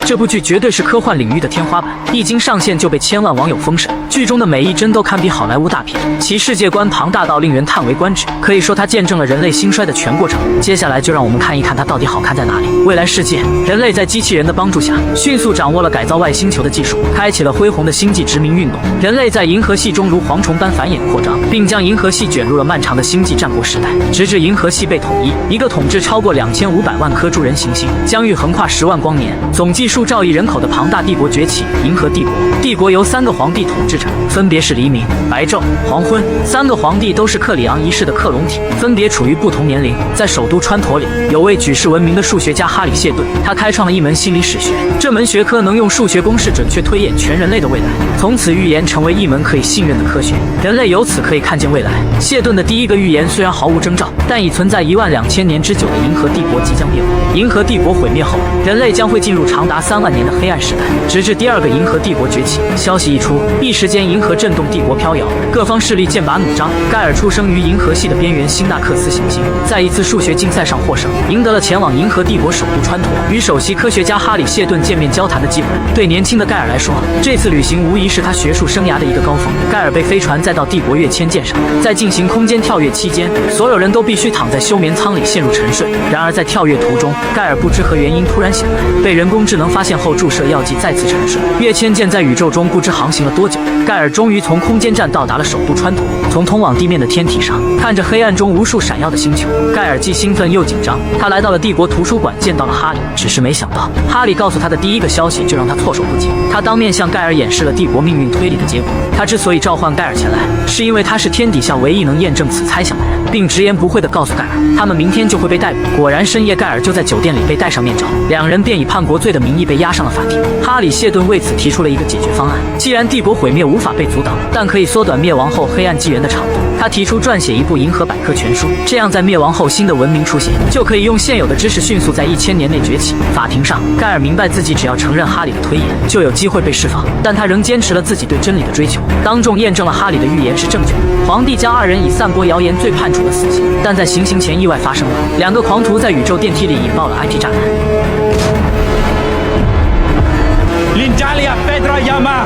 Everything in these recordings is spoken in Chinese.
这部剧绝对是科幻领域的天花板，一经上线就被千万网友封神。剧中的每一帧都堪比好莱坞大片，其世界观庞大到令人叹为观止，可以说它见证了人类兴衰的全过程。接下来就让我们看一看它到底好看在哪里。未来世界，人类在机器人的帮助下，迅速掌握了改造外星球的技术，开启了恢宏的星际殖民运动。人类在银河系中如蝗虫般繁衍扩张，并将银河系卷入了漫长的星际战国时代，直至银河系被统一，一个统治超过2500万颗诸人行星，疆域横跨10万光年，总计数兆亿人口的庞大帝国崛起——银河帝国。帝国由3个皇帝统治着，分别是黎明、白昼、黄昏。3个皇帝都是克里昂一世的克隆体，分别处于不同年龄。在首都川陀里，有位举世闻名的数学家哈里谢顿，他开创了一门心理史学，这门学科能用数学公式准确推演全人类的未来，从此预言成为一门可以信任的科学，人类由此可以看见未来。谢顿的第一个预言虽然毫无征兆，但已存在12000年之久的银河帝国即将灭亡。银河帝国毁灭后，人类将会进入长达3万年的黑暗时代，直至第2个银河帝国崛起。消息一出，一时间银河震动，帝国飘摇，各方势力剑拔弩张。盖尔出生于银河系的边缘星纳克斯行星，在一次数学竞赛上获胜，赢得了前往银河帝国首都川陀，与首席科学家哈里谢顿见面交谈的机会。对年轻的盖尔来说，这次旅行无疑是他学术生涯的一个高峰。盖尔被飞船载到帝国跃迁舰上，在进行空间跳跃期间，所有人都必须躺在休眠舱里陷入沉睡。然而在跳跃途中，盖尔不知何原因突然醒来，被人工智能发现后注射药剂，再次沉睡。跃迁舰在宇宙中不知航行了多久，盖尔终于从空间站到达了首都川陀。从通往地面的天体上，看着黑暗中无数闪耀的星球，盖尔既兴奋又紧张。他来到了帝国图书馆，见到了哈里，只是没想到哈里告诉他的第一个消息就让他措手不及。他当面向盖尔演示了帝国命运推理的结果。他之所以召唤盖尔前来，是因为他是天底下唯一能验证此猜想的人，并直言不讳地告诉盖尔，他们明天就会被逮捕。果然，深夜盖尔就在酒店里被戴上面罩，两人便以叛国罪的名义被押上了法庭。哈里谢顿为此提出了一个解决方案：既然帝国毁灭无法被阻挡，但可以缩短灭亡后黑暗纪元的长度。他提出撰写一部银河百科全书，这样在灭亡后新的文明出现，就可以用现有的知识迅速在1000年内崛起。法庭上，盖尔明白自己只要承认哈里的推演，就有机会被释放，但他仍坚持了自己对真理的追求，当众验证了哈里的预言是正确的。皇帝将2人以散播谣言罪判处了死刑，但在行刑前意外发生了，2个狂徒在宇宙电梯里引爆了 IT 炸弹。L'Italia Pedra Yama。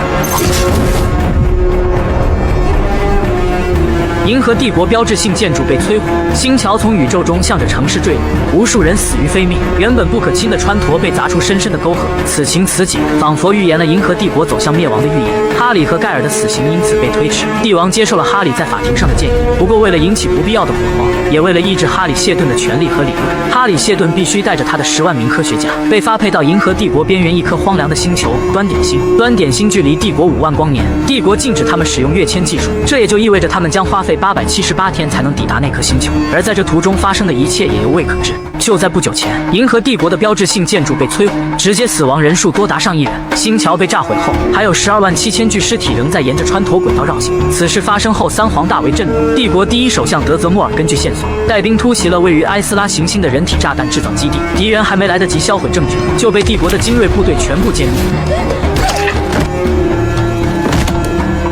银河帝国标志性建筑被摧毁，星桥从宇宙中向着城市坠落，无数人死于非命。原本不可侵的川陀被砸出深深的沟壑，此情此景仿佛预言了银河帝国走向灭亡的预言。哈里和盖尔的死刑因此被推迟，帝王接受了哈里在法庭上的建议。不过为了引起不必要的恐慌，也为了抑制哈里谢顿的权力和理论，哈里谢顿必须带着他的10万名科学家被发配到银河帝国边缘一颗荒凉的星球端点星。端点星距离帝国5万光年，帝国禁止他们使用跃迁技术，这也就意味着他们将花费878天才能抵达那颗星球，而在这途中发生的一切也犹未可知。就在不久前，银河帝国的标志性建筑被摧毁，直接死亡人数多达上亿人。星桥被炸毁后，还有127000具尸体仍在沿着川陀轨道绕行。此事发生后，三皇大为震怒。帝国第一首相德泽莫尔根据线索，带兵突袭了位于埃斯拉行星的人体炸弹制造基地，敌人还没来得及销毁证据，就被帝国的精锐部队全部歼灭。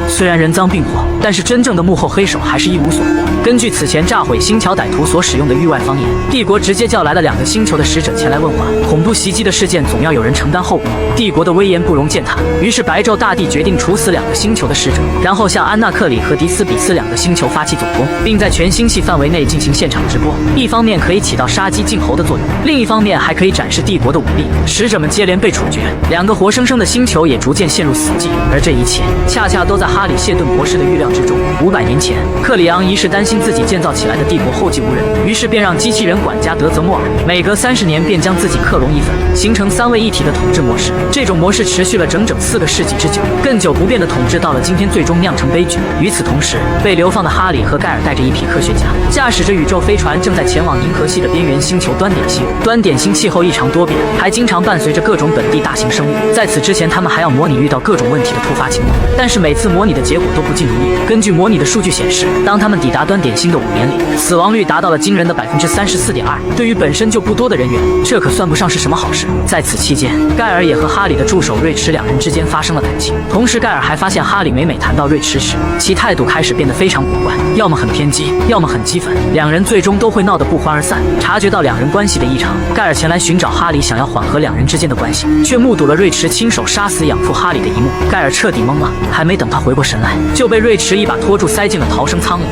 虽然人赃并获，但是真正的幕后黑手还是一无所获。根据此前炸毁星桥歹徒所使用的域外方言，帝国直接叫来了2个星球的使者前来问话。恐怖袭击的事件总要有人承担后果，帝国的威严不容践踏。于是白昼大帝决定处死2个星球的使者，然后向安纳克里和迪斯比斯2个星球发起总攻，并在全星系范围内进行现场直播。一方面可以起到杀鸡儆猴的作用，另一方面还可以展示帝国的武力。使者们接连被处决，2个活生生的星球也逐渐陷入死寂。而这一切恰恰都在哈里谢顿博士的预料之中。500年前，克里昂一世担心自己建造起来的帝国后继无人，于是便让机器人管家德泽莫尔每隔30年便将自己克隆一份，形成3位一体的统治模式。这种模式持续了整整4个世纪之久，更久不变的统治到了今天最终酿成悲剧。与此同时，被流放的哈里和盖尔带着一批科学家，驾驶着宇宙飞船，正在前往银河系的边缘星球端点星。端点星气候异常多变，还经常伴随着各种本地大型生物。在此之前，他们还要模拟遇到各种问题的突发情况，但是每次模拟的结果都不尽如意。根据模拟的数据显示，当他们抵达端点星的5年里，死亡率达到了惊人的34.2%。对于本身就不多的人员，这可算不上是什么好事。在此期间，盖尔也和哈里的助手瑞驰两人之间发生了感情。同时，盖尔还发现哈里每谈到瑞驰时，其态度开始变得非常古怪，要么很偏激，要么很激愤，两人最终都会闹得不欢而散。察觉到两人关系的异常，盖尔前来寻找哈里，想要缓和两人之间的关系，却目睹了瑞驰亲手杀死养父哈里的一幕。盖尔彻底懵了，还没等他回过神来，就被瑞驰一把拖住，塞进了逃生舱里。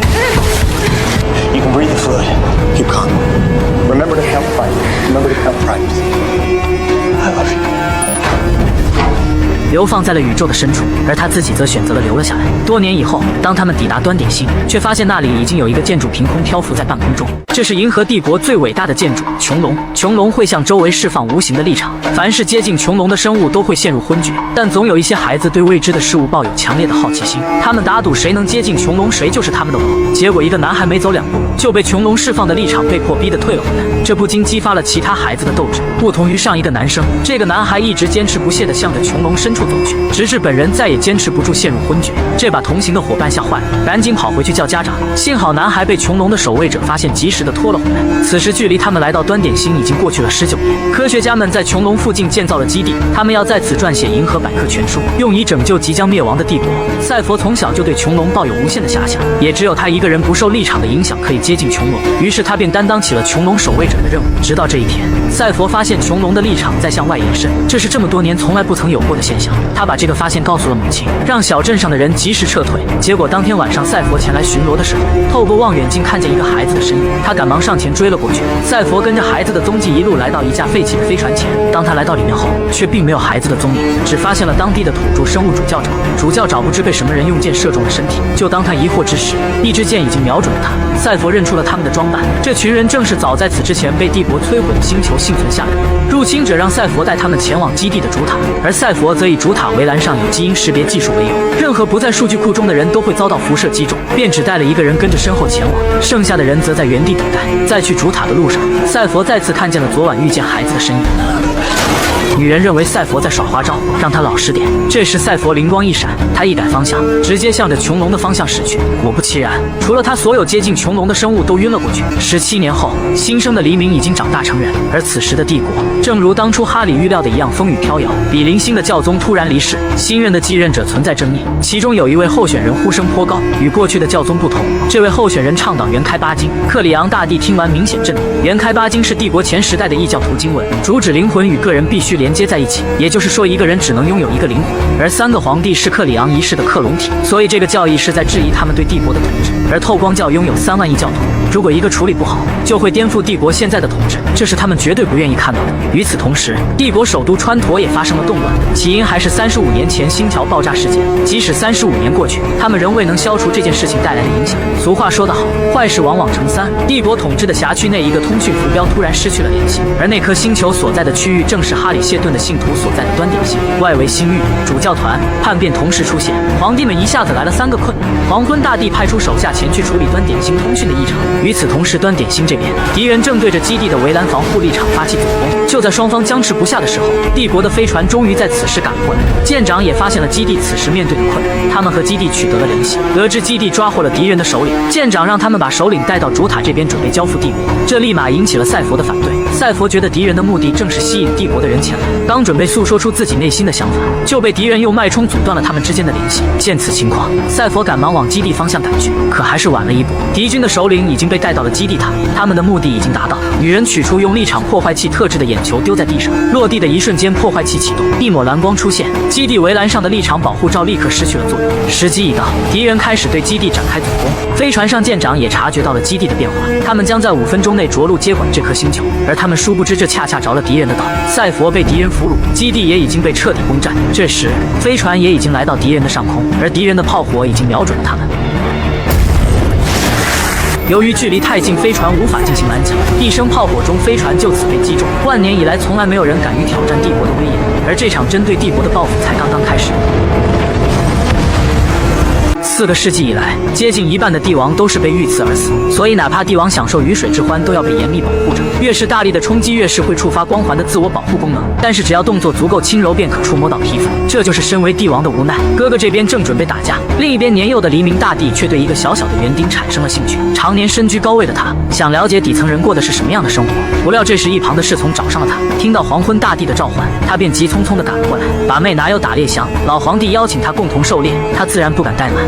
You can breathe the fluid. Keep calm. Remember to count primes. Remember to count primes. I love you. 流放在了宇宙的深处，而他自己则选择了留了下来。多年以后，当他们抵达端点星，却发现那里已经有一个建筑凭空漂浮在半空中。这是银河帝国最伟大的建筑——穹隆。穹隆会向周围释放无形的力场，凡是接近穹隆的生物都会陷入昏厥。但总有一些孩子对未知的事物抱有强烈的好奇心，他们打赌谁能接近穹隆，谁就是他们的王。结果，一个男孩没走2步，就被穹隆释放的力场被迫逼得退了回来。这不禁激发了其他孩子的斗志。不同于上一个男生，这个男孩一直坚持不懈地向着穹隆深处走去，直至本人再也坚持不住，陷入昏厥。这把同行的伙伴吓坏了，赶紧跑回去叫家长。幸好男孩被穹隆的守卫者发现，及时地拖了回来。此时距离他们来到端点星已经过去了19年。科学家们在穹隆附近建造了基地，他们要在此撰写银河百科全书，用以拯救即将灭亡的帝国。赛佛从小就对穹隆抱有无限的遐想，也只有他一个人不受力场的影响可以接近穹隆，于是他便担当起了穹隆守卫者的任务。直到这一天，赛佛发现穹隆的力场在向外延伸，这是这么多年从来不曾有过的现象。他把这个发现告诉了母亲，让小镇上的人及时撤退。结果当天晚上，赛佛前来巡逻的时候，透过望远镜看见一个孩子的身影，他赶忙上前追了过去。赛佛跟着孩子的踪迹一路来到一架废弃的飞船前，当他来到里面后，却并没有孩子的踪影，只发现了当地的土著生物主教长。主教长不知被什么人用箭射中了身体，就当他疑惑之时，一支箭已经瞄准了他。赛佛认出了他们的装扮，这群人正是早在此之前被帝国摧毁的星球幸存下来的人。入侵者让赛佛带他们前往基地的主塔，而赛佛则以主塔围栏上有基因识别技术为由，任何不在数据库中的人都会遭到辐射击中，便只带了一个人跟着身后前往，剩下的人则在原地等待。在去主塔的路上，赛佛再次看见了昨晚遇见孩子的身影。女人认为赛佛在耍花招，让他老实点。这时赛佛灵光一闪，他一改方向，直接向着穹隆的方向驶去。果不其然，除了他，所有接近穹隆的生物都晕了过去。17年后，新生的黎明已经长大成人，而此时的帝国，正如当初哈里预料的一样，风雨飘摇。比邻星的教宗突然离世，新任的继任者存在争议，其中有一位候选人呼声颇高。与过去的教宗不同，这位候选人倡导元开巴金。克里昂大帝听完明显震怒。元开巴金是帝国前时代的异教徒经文，主旨灵魂与个人必须连接在一起，也就是说一个人只能拥有一个灵魂。而3个皇帝是克里昂一世的克隆体，所以这个教义是在质疑他们对帝国的统治。而透光教拥有3万亿教徒，如果一个处理不好，就会颠覆帝国现在的统治，这是他们绝对不愿意看到的。与此同时，帝国首都川陀也发生了动乱，起因还是35年前星桥爆炸事件。即使35年过去，他们仍未能消除这件事情带来的影响。俗话说得好，坏事往往成3。帝国统治的辖区内一个通讯浮标突然失去了联系，而那颗星球所在的区域正是哈里谢顿的信徒所在的端点星。外围星域、主教团、叛变同时出现，皇帝们一下子来了3个困难。黄昏大帝派出手下前去处理端点星通讯的异常。与此同时，端点星这边，敌人正对着基地的围栏防护立场发起总攻。就在双方僵持不下的时候，帝国的飞船终于在此时赶了过来。舰长也发现了基地此时面对的困难，他们和基地取得了联系，得知基地抓获了敌人的首领。舰长让他们把首领带到主塔这边，准备交付帝国。这立马引起了赛佛的反对。赛佛觉得敌人的目的正是吸引帝国的人前来，刚准备诉说出自己内心的想法，就被敌人用脉冲阻断了他们之间的联系。见此情况，赛佛赶忙往基地方向赶去，可还是晚了一步。敌军的首领已经被带到了基地塔，他们的目的已经达到。女人取出用力场破坏器特制的眼球丢在地上，落地的一瞬间，破坏器启动，一抹蓝光出现，基地围栏上的力场保护罩立刻失去了作用。时机一到，敌人开始对基地展开总攻。飞船上舰长也察觉到了基地的变化，他们将在5分钟内着陆接管这颗星球，而他们殊不知这恰恰着了敌人的道。赛佛被敌人俘虏，基地也已经被彻底攻占。这时飞船也已经来到敌人的上空，而敌人的炮火已经瞄准了他们。由于距离太近，飞船无法进行拦截，一声炮火中，飞船就此被击中。万年以来，从来没有人敢于挑战帝国的威严，而这场针对帝国的报复才刚刚开始。4个世纪以来，接近一半的帝王都是被遇刺而死，所以哪怕帝王享受鱼水之欢，都要被严密保护着。越是大力的冲击，越是会触发光环的自我保护功能。但是只要动作足够轻柔，便可触摸到皮肤。这就是身为帝王的无奈。哥哥这边正准备打架，另一边年幼的黎明大帝却对一个小小的园丁产生了兴趣。常年身居高位的他，想了解底层人过的是什么样的生活。不料这时一旁的侍从找上了他，听到黄昏大帝的召唤，他便急匆匆地赶了过来，把妹拿有打猎箱。老皇帝邀请他共同狩猎，他自然不敢怠慢。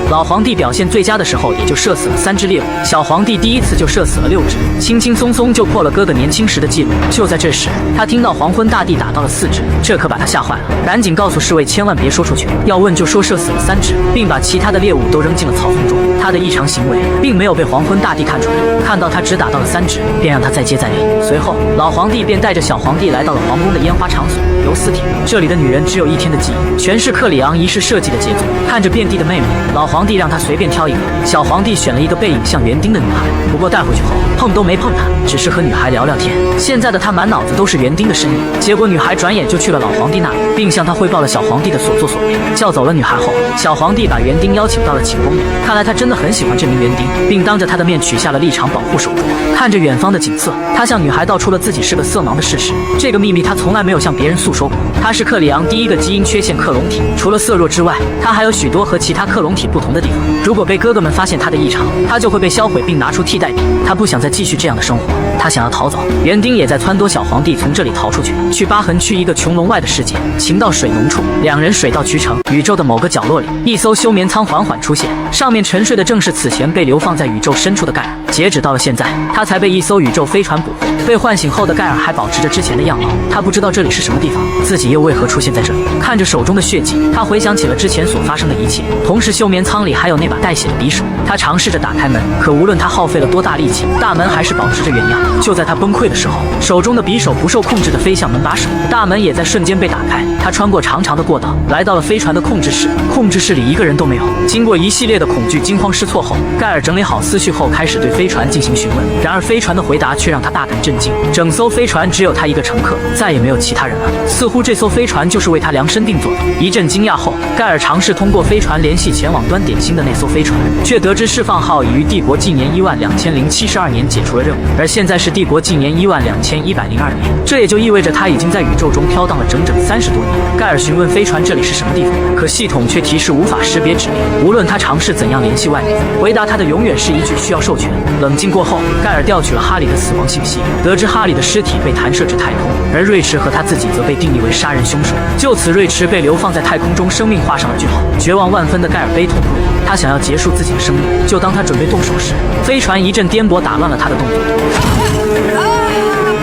老皇帝表现最佳的时候，也就射死了3只猎物，小皇帝第一次就射死了6只，轻轻松松就破了哥哥年轻时的记录。就在这时，他听到黄昏大帝打到了4只，这可把他吓坏了，赶紧告诉侍卫千万别说出去，要问就说射死了3只，并把其他的猎物都扔进了草丛中。他的异常行为并没有被黄昏大帝看出来，看到他只打到了3只，便让他再接再厉。随后，老皇帝便带着小皇帝来到了皇宫的烟花场所游丝艇。这里的女人只有1天的记忆，全是克里昂一世设计的杰作。看着遍地的妹妹，老皇帝让他随便挑一个。小皇帝选了一个背影像园丁的女孩，不过带回去后碰都没碰她，只是和女孩聊聊天。现在的他满脑子都是园丁的身影。结果女孩转眼就去了老皇帝那里，并向他汇报了小皇帝的所作所为。叫走了女孩后，小皇帝把园丁邀请到了寝宫里。看来他真的很喜欢这名园丁，并当着他的面取下了立场保护手镯。看着远方的景色，他向女孩道出了自己是个色盲的事实。这个秘密他从来没有向别人诉说过。他是克里昂第一个基因缺陷克隆体，除了色弱之外，他还有许多和其他克隆体不同的地方。如果被哥哥们发现他的异常，他就会被销毁并拿出替代品。他不想再继续这样的生活，他想要逃走。园丁也在撺掇小皇帝从这里逃出去，去疤痕区一个穹隆外的世界，情到水浓处。两人水到渠成。宇宙的某个角落里，一艘休眠舱缓缓出现，上面沉睡的正是此前被流放在宇宙深处的盖尔。截止到了现在，他才被一艘宇宙飞船捕获。被唤醒后的盖尔还保持着之前的样貌，他不知道这里是什么地方，自己又为何出现在这里。看着手中的血迹，他回想起了之前所发生的一切，同时休眠舱里还有那把带血的匕首。他尝试着打开门，可无论他耗费了多大力气，大门还是保持着原样。就在他崩溃的时候，手中的匕首不受控制地飞向门把手，大门也在瞬间被打开。他穿过长长的过道，来到了飞船的控制室。控制室里一个人都没有。经过一系列的恐惧、惊慌失措后，盖尔整理好思绪后，开始对飞船进行询问。然而飞船的回答却让他大感震惊，整艘飞船只有他一个乘客，再也没有其他人了。似乎这艘飞船就是为他量身定做的。一阵惊讶后，盖尔尝试通过飞船联系前往端点星的那艘飞船，却得知释放号已于帝国纪年12072年解除了任务，而现在是帝国纪年12102年，这也就意味着他已经在宇宙中飘荡了整整30多年。盖尔询问飞船这里是什么地方，可系统却提示无法识别指令。无论他尝试怎样联系外面，回答他的永远是一句需要授权。冷静过后，盖尔调取了哈里的死亡信息，得知哈里的尸体被弹射至太空，而瑞驰和他自己则被定义为杀人凶手。就此，瑞驰被流放在太空中，生命画上了句号。绝望万分的盖尔悲痛不已，他想要结束自己的生命。就当他准备动手时，飞船一阵颠簸打乱了他的动作。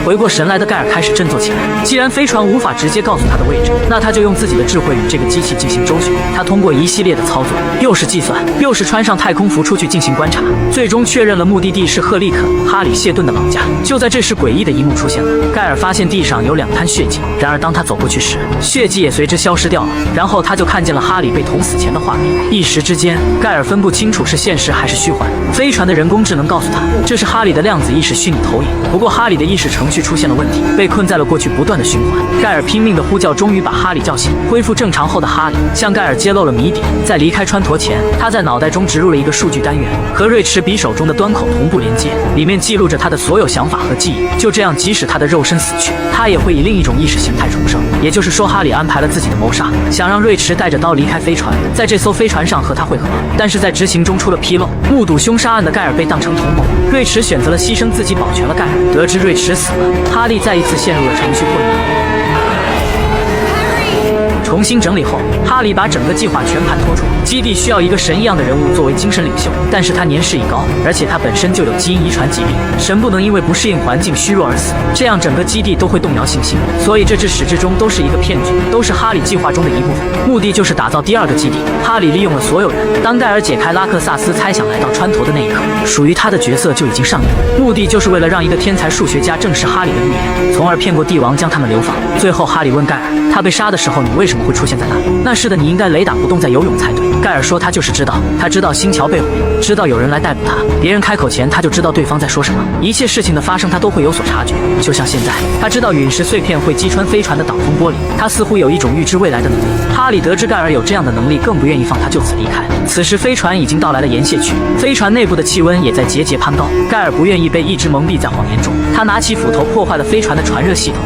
回过神来的盖尔开始振作起来。既然飞船无法直接告诉他的位置，那他就用自己的智慧与这个机器进行周旋。他通过一系列的操作，又是计算，又是穿上太空服出去进行观察，最终确认了目的地是赫利克·哈里谢顿的老家。就在这时，诡异的一幕出现了。盖尔发现地上有2滩血迹，然而当他走过去时，血迹也随之消失掉了。然后他就看见了哈里被捅死前的画面。一时之间，盖尔分不清楚是现实还是虚幻。飞船的人工智能告诉他，这是哈里的量子意识虚拟投影。不过哈里的意识程序出现了问题，被困在了过去不断的循环。盖尔拼命的呼叫，终于把哈里叫醒。恢复正常后的哈里向盖尔揭露了谜底。在离开川陀前，他在脑袋中植入了一个数据单元，和瑞驰匕首中的端口同步连接，里面记录着他的所有想法和记忆。就这样，即使他的肉身死去，他也会以另一种意识形态重生。也就是说，哈里安排了自己的谋杀，想让瑞驰带着刀离开飞船，在这艘飞船上和他会合。但是在执行中出了纰漏，目睹凶杀案的盖尔被当成同谋，瑞驰选择了牺牲自己保全了盖尔。得知瑞驰死了，哈利再一次陷入了程序混乱。重新整理后，哈里把整个计划全盘托出。基地需要一个神一样的人物作为精神领袖，但是他年事已高，而且他本身就有基因遗传疾病，神不能因为不适应环境虚弱而死，这样整个基地都会动摇信心。所以这至始至终都是一个骗局，都是哈里计划中的一部分，目的就是打造第2个基地。哈里利用了所有人。当盖尔解开拉克萨斯猜想来到川陀的那一刻，属于他的角色就已经上演，目的就是为了让一个天才数学家证实哈里的预言，从而骗过帝王将他们流放。最后哈里问盖尔，他被杀的时候你为什么么会出现在那里？那是的，你应该雷打不动在游泳才对。盖尔说他就是知道，他知道星桥被毁，知道有人来逮捕他，别人开口前他就知道对方在说什么，一切事情的发生他都会有所察觉。就像现在，他知道陨石碎片会击穿飞船的挡风玻璃，他似乎有一种预知未来的能力。哈里得知盖尔有这样的能力，更不愿意放他就此离开。此时飞船已经到来了盐蟹区，飞船内部的气温也在节节攀高。盖尔不愿意被一直蒙蔽在谎言中，他拿起斧头破坏了飞船的传热系统。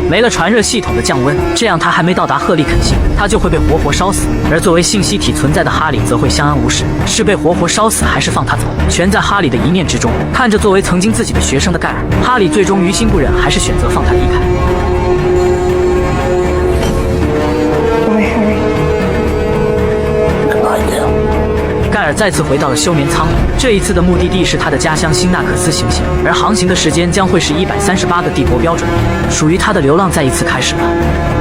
没了传热系统的降温，这样他还没到达赫利肯星，他就会被活活烧死。而作为信息体存在的哈里则会相安无事，是被活活烧死还是放他走，全在哈里的一念之中。看着作为曾经自己的学生的盖尔，哈里最终于心不忍，还是选择放他离开。盖尔再次回到了休眠舱里，这一次的目的地是他的家乡辛纳克斯行星，而航行的时间将会是138个帝国标准年，属于他的流浪再一次开始了。